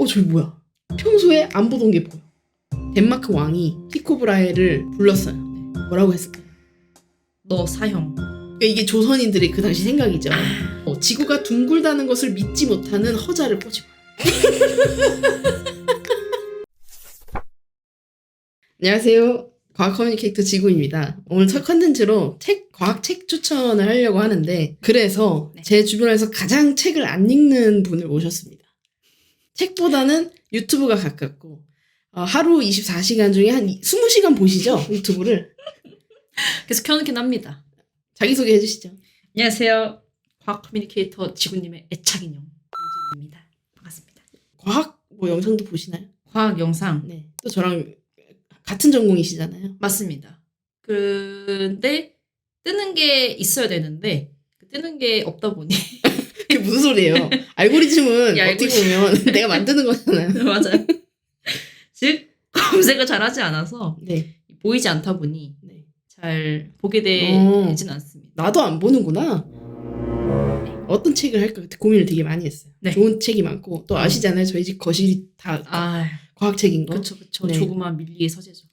저기 뭐야? 평소에 안 보던 게 보여. 덴마크 왕이 티코 브라헤를 불렀어요. 뭐라고 했을까요? 너 사형. 그러니까 이게 조선인들의 그 당시 생각이죠. 지구가 둥글다는 것을 믿지 못하는 허자를 꼬집어. 안녕하세요. 과학 커뮤니케이터 지구입니다. 오늘 첫 컨텐츠로 과학책 추천을 하려고 하는데, 그래서 제 주변에서 가장 책을 안 읽는 분을 모셨습니다. 책보다는 유튜브가 가깝고, 하루 24시간 중에 한 20시간 보시죠? 유튜브를. 계속 켜놓긴 합니다. 자기소개 해주시죠. 안녕하세요. 과학 커뮤니케이터 지구님의 애착인형 오진입니다. 반갑습니다. 과학 영상도 보시나요? 과학 영상. 네. 또 저랑 같은 전공이시잖아요. 맞습니다. 근데 뜨는 게 있어야 되는데 뜨는 게 없다 보니 그게 무슨 소리예요? 알고리즘은 야, 어떻게 보면 내가 만드는 거잖아요. 맞아요. 즉 검색을 잘하지 않아서 네. 보이지 않다 보니 네. 잘 보게 되진 않습니다. 나도 안 보는구나. 어떤 책을 할까 그때 고민을 되게 많이 했어요. 네. 좋은 책이 많고 또 아시잖아요. 저희 집 거실이 다 과학책인 거. 그쵸. 네. 조그만 밀리의 서재죠.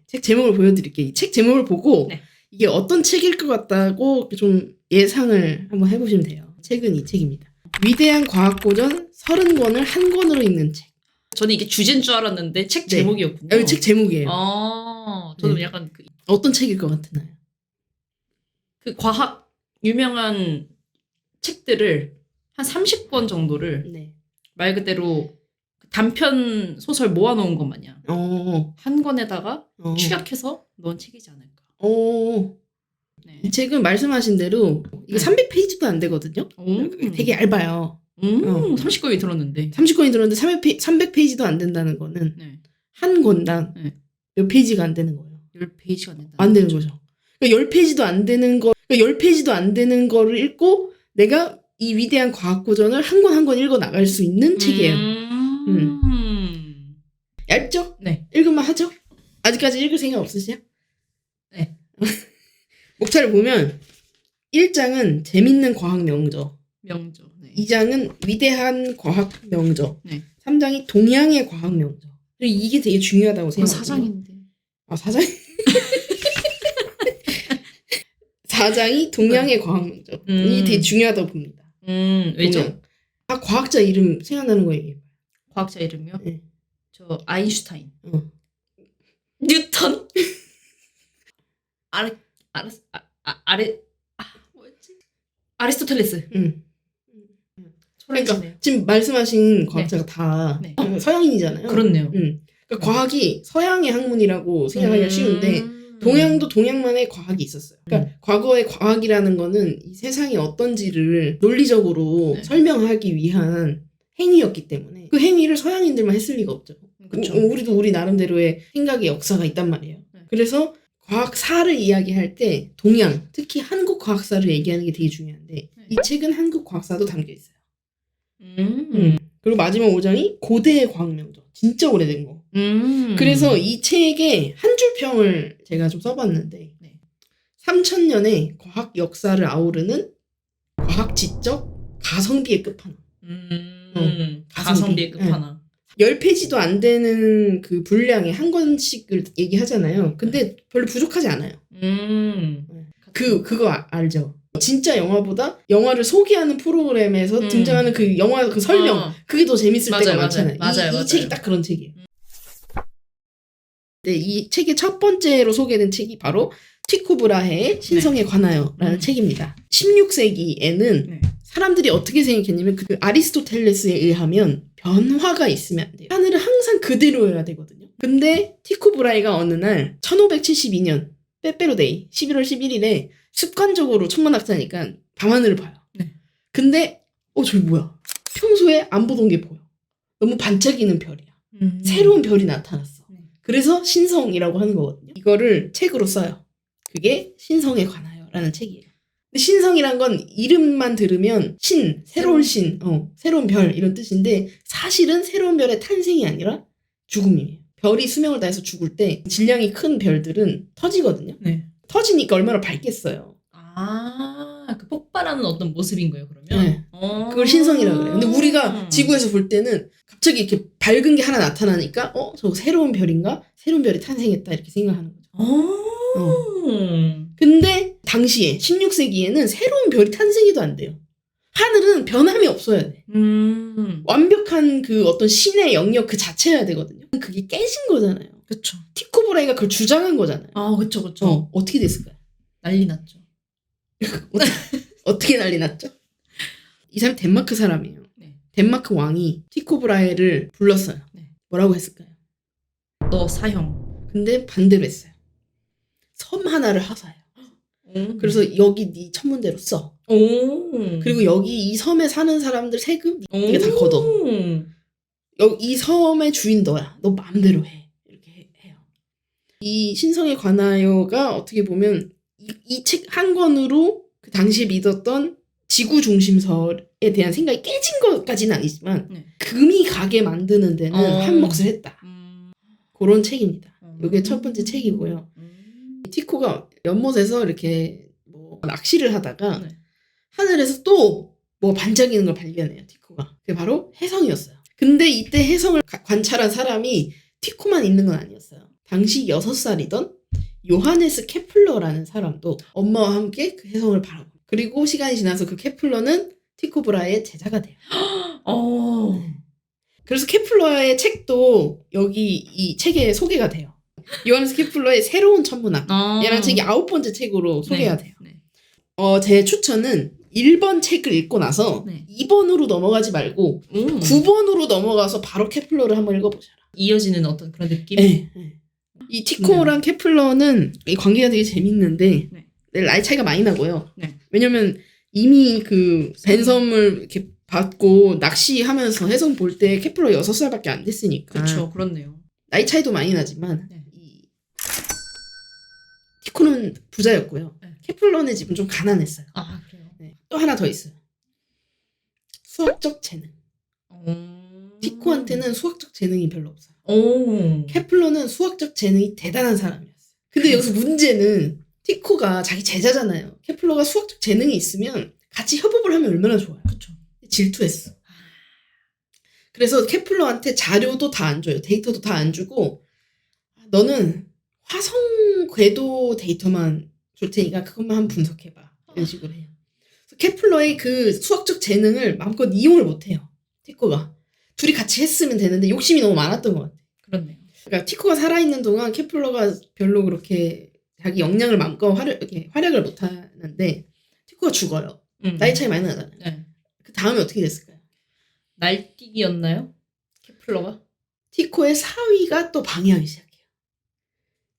책 제목을 보여드릴게요. 이 책 제목을 보고 이게 어떤 책일 것 같다고 좀 예상을 한번 해보시면 돼요. 책은 이 책입니다. 위대한 과학고전 30권을 한 권으로 읽는 책. 저는 이게 주제인 줄 알았는데 책 제목이었군요. 여기 책 제목이에요. 저도 약간 어떤 책일 것 같나요? 그 과학 유명한 책들을 한 30권 정도를 말 그대로 단편 소설 모아놓은 것 마냥 한 권에다가 축약해서 넣은 책이지 않을까. 이 책은 말씀하신 대로 이거 300페이지도 안 되거든요. 되게 얇아요. 30권이 들었는데 30권이 들었는데 300페이지도 안 된다는 거는 한 권당 몇 페이지가 안 되는 거예요. 10페이지가 안 된다. 안 되는 거죠. 그러니까 10페이지도 안 되는 거를 읽고 내가 이 위대한 과학고전을 한 권 한 권 읽어 나갈 수 있는 책이에요. 얇죠? 네. 읽을만 하죠? 아직까지 읽을 생각 없으세요? 네. 목차를 보면 1장은 재밌는 과학 명저. 네. 2장은 위대한 과학 명저. 네. 3장이 동양의 과학 명저. 그리고 이게 되게 중요하다고 생각해요. 4장인데. 4장이 동양의 과학 명저. 이게 되게 중요하다고 봅니다. 왜죠? 과학자 이름 생각나는 거 얘기해봐요. 과학자 이름이요? 네. 저 아인슈타인. 뉴턴. 아리스토텔레스. 그러니까 지금 말씀하신 과학자가 다 서양인이잖아요. 그렇네요. 그러니까 과학이 서양의 학문이라고 생각하기가 쉬운데 동양도 동양만의 과학이 있었어요. 그러니까 과거의 과학이라는 거는 이 세상이 어떤지를 논리적으로 설명하기 위한 행위였기 때문에 그 행위를 서양인들만 했을 리가 없죠. 우리도 우리 나름대로의 생각의 역사가 있단 말이에요. 그래서 과학사를 이야기할 때 동양, 특히 한국 과학사를 얘기하는 게 되게 중요한데 이 책은 한국 과학사도 담겨 있어요. 그리고 마지막 5장이 고대의 과학명저. 진짜 오래된 거. 그래서 이 책에 한 줄 평을 제가 좀 써봤는데 3000년의 과학 역사를 아우르는 과학 지적 가성비의 끝판왕. 가성비의 끝판왕. 10페이지도 안 되는 그 분량의 한 권씩을 얘기하잖아요. 근데 별로 부족하지 않아요. 그거 알죠? 진짜 영화보다 영화를 소개하는 프로그램에서 등장하는 그 영화 그 설명 그게 더 재밌을 때가 많잖아요. 이 책이 딱 그런 책이에요. 네, 이 책의 첫 번째로 소개된 책이 바로 티코 브라헤의 신성에 관하여라는 책입니다. 16세기에는 사람들이 어떻게 생각했냐면 그 아리스토텔레스에 의하면 변화가 있으면 안 돼요. 하늘은 항상 그대로여야 되거든요. 근데 티코 브라헤가 어느 날 1572년 빼빼로데이 11월 11일에 습관적으로 천문학자니까 밤하늘을 봐요. 근데 저기 뭐야? 평소에 안 보던 게 보여. 너무 반짝이는 별이야. 새로운 별이 나타났어. 그래서 신성이라고 하는 거거든요. 이거를 책으로 써요. 그게 신성에 관하여라는 책이에요. 근데 신성이란 건 이름만 들으면 새로운 새로운 별 이런 뜻인데 사실은 새로운 별의 탄생이 아니라 죽음이에요. 별이 수명을 다해서 죽을 때 질량이 큰 별들은 터지거든요. 터지니까 얼마나 밝겠어요. 그 폭발하는 어떤 모습인 거예요, 그러면? 네. 그걸 신성이라고 그래요. 근데 우리가 지구에서 볼 때는 갑자기 이렇게 밝은 게 하나 나타나니까 저거 새로운 별인가? 새로운 별이 탄생했다 이렇게 생각하는 거죠. 근데 당시에 16세기에는 새로운 별이 탄생해도 안 돼요. 하늘은 변함이 없어야 돼. 완벽한 그 어떤 신의 영역 그 자체여야 되거든요. 그게 깨진 거잖아요. 그쵸. 티코 브라이가 그걸 주장한 거잖아요. 그쵸, 그쵸. 어떻게 됐을까요? 난리 났죠. 어떻게 난리 났죠? 이 사람이 덴마크 사람이에요. 네. 덴마크 왕이 티코 브라이를 불렀어요. 네. 뭐라고 했을까요? 너 사형. 근데 반대로 했어요. 섬 하나를 하사해요. 그래서 여기 네 천문대로 써. 그리고 여기 이 섬에 사는 사람들 세금 네가 다 걷어. 이 섬의 주인 너야. 너 마음대로 해. 이렇게 해요. 이 신성에 관하여가 어떻게 보면 이 책 한 권으로 그 당시에 믿었던 지구 중심설에 대한 생각이 깨진 것까지는 아니지만 네. 금이 가게 만드는 데는 한 몫을 했다. 그런 책입니다. 이게 첫 번째 책이고요. 티코가 연못에서 이렇게 뭐 낚시를 하다가 네. 하늘에서 또 뭐 반짝이는 걸 발견해요. 티코가. 그게 바로 혜성이었어요. 근데 이때 혜성을 관찰한 사람이 티코만 있는 건 아니었어요. 당시 6살이던 요하네스 케플러라는 사람도 엄마와 함께 그 혜성을 바라보고, 그리고 시간이 지나서 그 케플러는 티코 브라의 제자가 돼요. 그래서 케플러의 책도 여기 이 책에 소개가 돼요. 요하네스 케플러의 새로운 천문학. 얘랑 책이 9번째 책으로 소개가 돼요. 네. 제 추천은 1번 책을 읽고 나서 2번으로 넘어가지 말고 9번으로 넘어가서 바로 케플러를 한번 읽어보셔라. 이어지는 어떤 그런 느낌? 네. 이 티코랑 케플러는 이 관계가 되게 재밌는데 나이 차이가 많이 나고요. 왜냐면 이미 그 벤섬을 이렇게 받고 낚시하면서 해성 볼 때 케플러 6살밖에 안 됐으니까. 그렇죠. 그렇네요. 나이 차이도 많이 나지만 티코는 부자였고요. 케플러네 집은 좀 가난했어요. 그래요? 또 하나 더 있어요. 수학적 재능. 티코한테는 수학적 재능이 별로 없어요. 케플러는 수학적 재능이 대단한 사람이었어요. 근데 여기서 문제는 티코가 자기 제자잖아요. 케플러가 수학적 재능이 있으면 같이 협업을 하면 얼마나 좋아요. 그렇죠. 질투했어. 그래서 케플러한테 자료도 다 안 줘요. 데이터도 다 안 주고 너는 화성 궤도 데이터만 줄 테니까 그것만 한번 분석해봐. 이런 식으로 해요. 그래서 케플러의 그 수학적 재능을 마음껏 이용을 못해요. 티코가. 둘이 같이 했으면 되는데 욕심이 너무 많았던 것 같아요. 그렇네요. 그러니까 티코가 살아있는 동안 케플러가 별로 그렇게 자기 역량을 마음껏 활약을 못하는데 티코가 죽어요. 나이 차이 많이 나잖아요. 네. 그 다음에 어떻게 됐을까요? 날뛰기였나요? 케플러가? 티코의 사위가 또 방해하기 시작해요.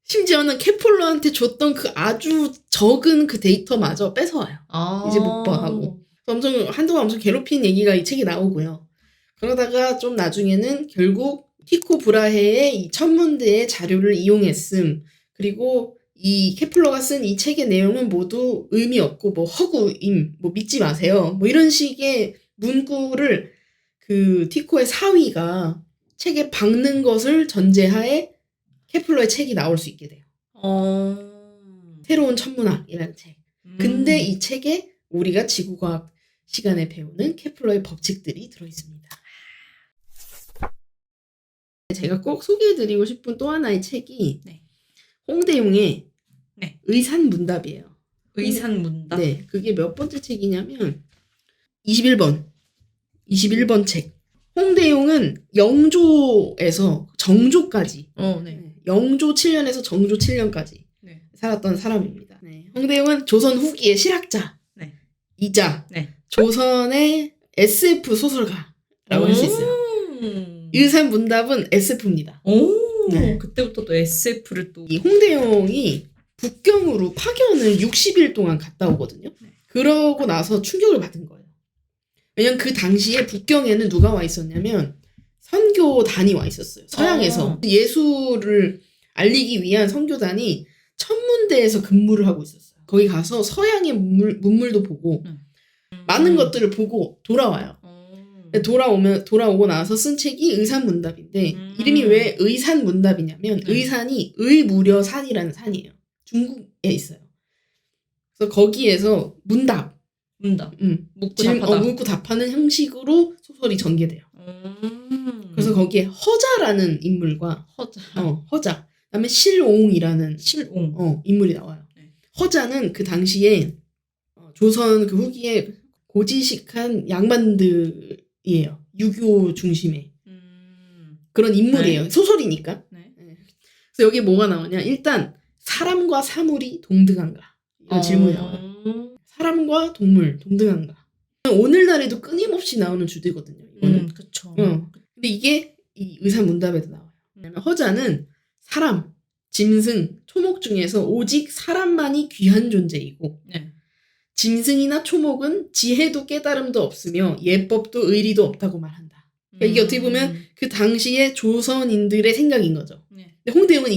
심지어는 케플러한테 줬던 그 아주 적은 그 데이터마저 뺏어와요. 이제 못 봐 하고. 한동안 엄청 괴롭힌 얘기가 이 책에 나오고요. 그러다가 좀 나중에는 결국 티코 브라헤의 이 천문대의 자료를 이용했음. 그리고 이 케플러가 쓴 이 책의 내용은 모두 의미 없고 뭐 허구임, 뭐 믿지 마세요. 뭐 이런 식의 문구를 그 티코의 사위가 책에 박는 것을 전제하에 케플러의 책이 나올 수 있게 돼요. 새로운 천문학이라는 책. 근데 이 책에 우리가 지구과학 시간에 배우는 케플러의 법칙들이 들어있습니다. 제가 꼭 소개해드리고 싶은 또 하나의 책이 홍대용의 의산문답이에요. 의산문답? 네. 그게 몇 번째 책이냐면 21번 책. 홍대용은 영조에서 정조까지 영조 7년에서 정조 7년까지 살았던 사람입니다. 홍대용은 조선 후기의 실학자 이자 조선의 SF 소설가라고 할 수 있어요. 의산문답은 SF입니다. 그때부터 또 SF를 또. 이 홍대용이 북경으로 파견을 60일 동안 갔다 오거든요. 그러고 나서 충격을 받은 거예요. 왜냐면 그 당시에 북경에는 누가 와 있었냐면 선교단이 와 있었어요. 서양에서. 예수를 알리기 위한 선교단이 천문대에서 근무를 하고 있었어요. 거기 가서 서양의 문물도 보고 많은 것들을 보고 돌아와요. 돌아오고 나서 쓴 책이 의산문답인데 이름이 왜 의산문답이냐면 의산이 의무려산이라는 산이에요. 중국에 있어요. 그래서 거기에서 문답, 문답. 묻고 질문, 답하다. 묻고 답하는 형식으로 소설이 전개돼요. 그래서 거기에 허자라는 인물과 허자. 허자. 그다음에 실옹이라는 실옹. 인물이 나와요. 네. 허자는 그 당시에 조선 그 후기에 고지식한 양반들이에요. 유교 중심의 그런 인물이에요. 네. 소설이니까. 네. 그래서 여기에 뭐가 나오냐? 일단 사람과 사물이 동등한가? 이런 질문이 나와요. 사람과 동물 동등한가? 오늘날에도 끊임없이 나오는 주제거든요. 이거는. 그쵸. 근데 이게 이 의사문답에도 나와요. 왜냐면 허자는 사람, 짐승, 초목 중에서 오직 사람만이 귀한 존재이고 네. 짐승이나 초목은 지혜도 깨달음도 없으며 예법도 의리도 없다고 말한다. 그러니까 이게 어떻게 보면 그 당시에 조선인들의 생각인 거죠. 네. 근데 홍대영은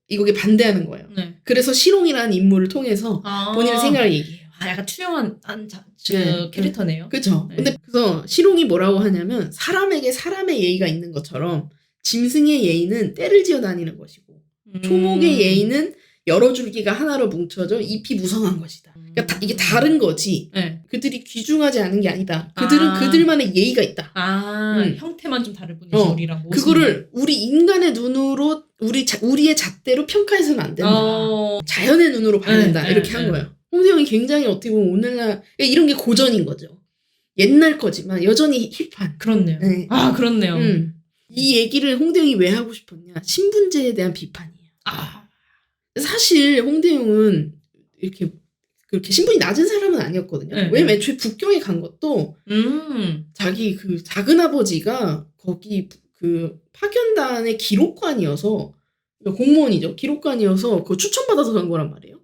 이거에 반대하는 거예요. 네. 그래서 실옹이라는 인물을 통해서 본인의 생각을 얘기해요. 약간 투영한 캐릭터네요. 그렇죠. 네. 근데 그래서 실옹이 뭐라고 하냐면 사람에게 사람의 예의가 있는 것처럼 짐승의 예의는 떼를 지어 다니는 것이고 초목의 예의는 여러 줄기가 하나로 뭉쳐져 잎이 무성한 것이다. 그러니까 이게 다른 거지. 네. 그들이 귀중하지 않은 게 아니다. 그들은 그들만의 예의가 있다. 형태만 좀 다를 뿐이지 우리랑 모습은. 그거를 우리 인간의 눈으로 우리의 잣대로 평가해서는 안 된다. 자연의 눈으로 봐야 된다. 이렇게 한 거예요. 홍대영이 굉장히 어떻게 보면 오늘날 이런 게 고전인 거죠. 옛날 거지만 여전히 힙한. 그렇네요. 네. 그렇네요. 이 얘기를 홍대영이 왜 하고 싶었냐? 신분제에 대한 비판이에요. 사실 홍대영은 이렇게 그렇게 신분이 낮은 사람은 아니었거든요. 네. 왜냐면 애초에 북경에 간 것도 자기 그 작은 아버지가 거기 그 파견단의 기록관이어서 공무원이죠. 기록관이어서 그 추천받아서 간 거란 말이에요.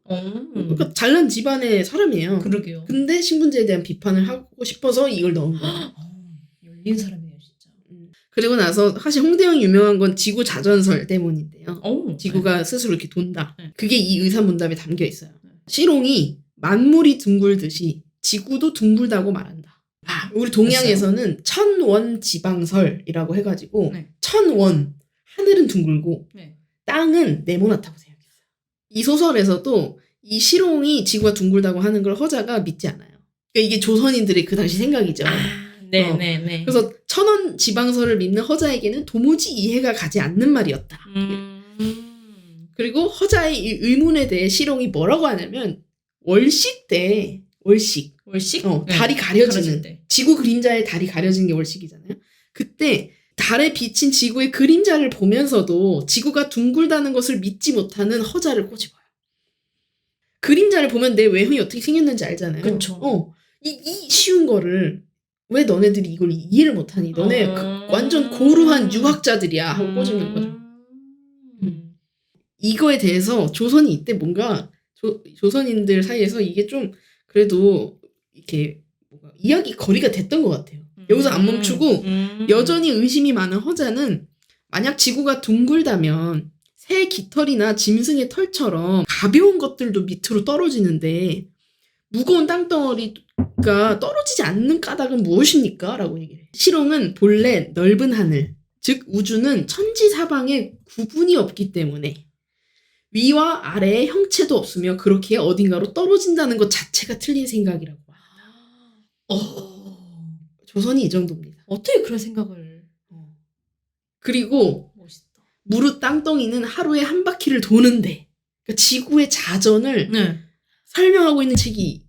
그러니까 잘난 집안의 사람이에요. 그러게요. 근데 신분제에 대한 비판을 하고 싶어서 이걸 넣은 거예요. 열린 사람이에요, 진짜. 그리고 나서 사실 홍대영이 유명한 건 지구 자전설 때문인데요. 지구가 스스로 이렇게 돈다. 네. 그게 이 의사문답에 담겨 있어요. 실옹이 만물이 둥글듯이 지구도 둥글다고 말한다. 우리 동양에서는 천원지방설이라고 해가지고 네. 천원, 하늘은 둥글고 네. 땅은 네모나다고 생각했어요. 이 소설에서도 이 실옹이 지구가 둥글다고 하는 걸 허자가 믿지 않아요. 그러니까 이게 조선인들의 그 당시 생각이죠. 네네네. 그래서 천원지방설을 믿는 허자에게는 도무지 이해가 가지 않는 말이었다. 그리고 허자의 이 의문에 대해 실옹이 뭐라고 하냐면 월식 때 월식 달이 가려지는 때. 지구 그림자에 달이 가려지는 게 월식이잖아요. 그때 달에 비친 지구의 그림자를 보면서도 지구가 둥글다는 것을 믿지 못하는 허자를 꼬집어요. 그림자를 보면 내 외형이 어떻게 생겼는지 알잖아요. 그쵸. 이 쉬운 거를 왜 너네들이 이걸 이해를 못하니? 너네 완전 고루한 유학자들이야 하고 꼬집는 거죠. 이거에 대해서 조선이 이때 뭔가 조선인들 사이에서 이게 좀 그래도 이렇게 뭔가 이야기 거리가 됐던 것 같아요. 여기서 안 멈추고 여전히 의심이 많은 허자는 만약 지구가 둥글다면 새 깃털이나 짐승의 털처럼 가벼운 것들도 밑으로 떨어지는데 무거운 땅덩어리가 떨어지지 않는 까닭은 무엇입니까? 라고 얘기해요. 실옹은 본래 넓은 하늘, 즉 우주는 천지사방에 구분이 없기 때문에 위와 아래에 형체도 없으며 그렇게 어딘가로 떨어진다는 것 자체가 틀린 생각이라고 합니다. 조선이 이 정도입니다. 어떻게 그런 생각을. 그리고 멋있다. 무릇 땅덩이는 하루에 한 바퀴를 도는데 그러니까 지구의 자전을 설명하고 있는 책이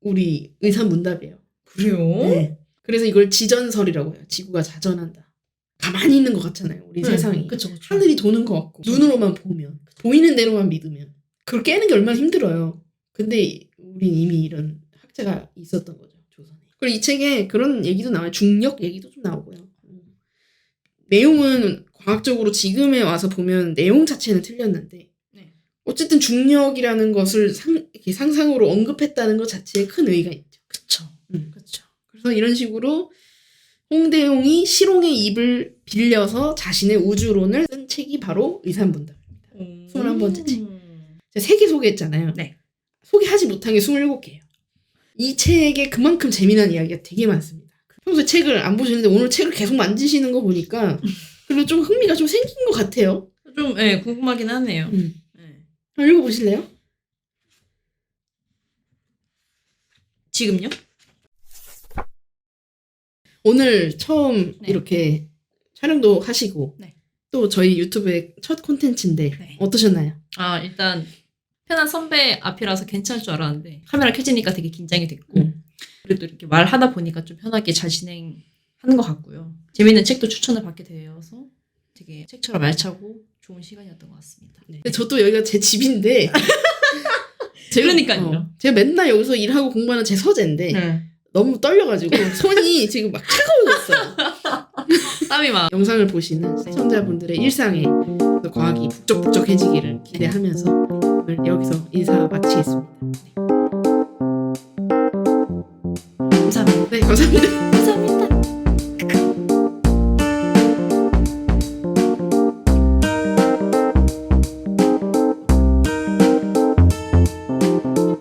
우리 의사문답이에요. 그래요? 네. 그래서 이걸 지전설이라고 해요. 지구가 자전한다. 가만히 있는 것 같잖아요. 우리 세상이. 그쵸. 하늘이 도는 것 같고 눈으로만 보면 보이는 대로만 믿으면 그걸 깨는 게 얼마나 힘들어요. 근데 우린 이미 이런 학자가 있었던 거죠. 조선에. 그리고 이 책에 그런 얘기도 나와요. 중력 얘기도 좀 나오고요. 내용은 과학적으로 지금에 와서 보면 내용 자체는 틀렸는데 어쨌든 중력이라는 것을 이렇게 상상으로 언급했다는 것 자체에 큰 의의가 있죠. 그쵸. 그쵸. 그래서 이런 식으로 홍대용이 실옹의 입을 빌려서 자신의 우주론을 쓴 책이 바로 의사문답입니다. 21번째 책. 제가 3개 소개했잖아요. 네. 소개하지 못한 게 27개예요. 이 책에 그만큼 재미난 이야기가 되게 많습니다. 평소에 책을 안 보시는데 오늘 책을 계속 만지시는 거 보니까 그리고 좀 흥미가 좀 생긴 것 같아요. 좀 궁금하긴 하네요. 읽어보실래요? 지금요? 오늘 처음 네. 이렇게 촬영도 하시고 네. 또 저희 유튜브의 첫 콘텐츠인데 네. 어떠셨나요? 아, 일단 편한 선배 앞이라서 괜찮을 줄 알았는데 카메라 켜지니까 되게 긴장이 됐고 그래도 이렇게 말하다 보니까 좀 편하게 잘 진행하는 것 같고요. 재밌는 책도 추천을 받게 되어서 되게 책처럼 알차고 좋은 시간이었던 것 같습니다. 네. 근데 저도 여기가 제 집인데 그러니까요. 제가 맨날 여기서 일하고 공부하는 제 서재인데 네. 너무 떨려가지고 손이 지금 막 차가워졌어요. 땀이 막. 영상을 보시는 시청자분들의 일상에 또 과학이 북적북적해지기를 기대하면서 오늘 여기서 인사 마치겠습니다. 감사합니다. 네, 감사합니다.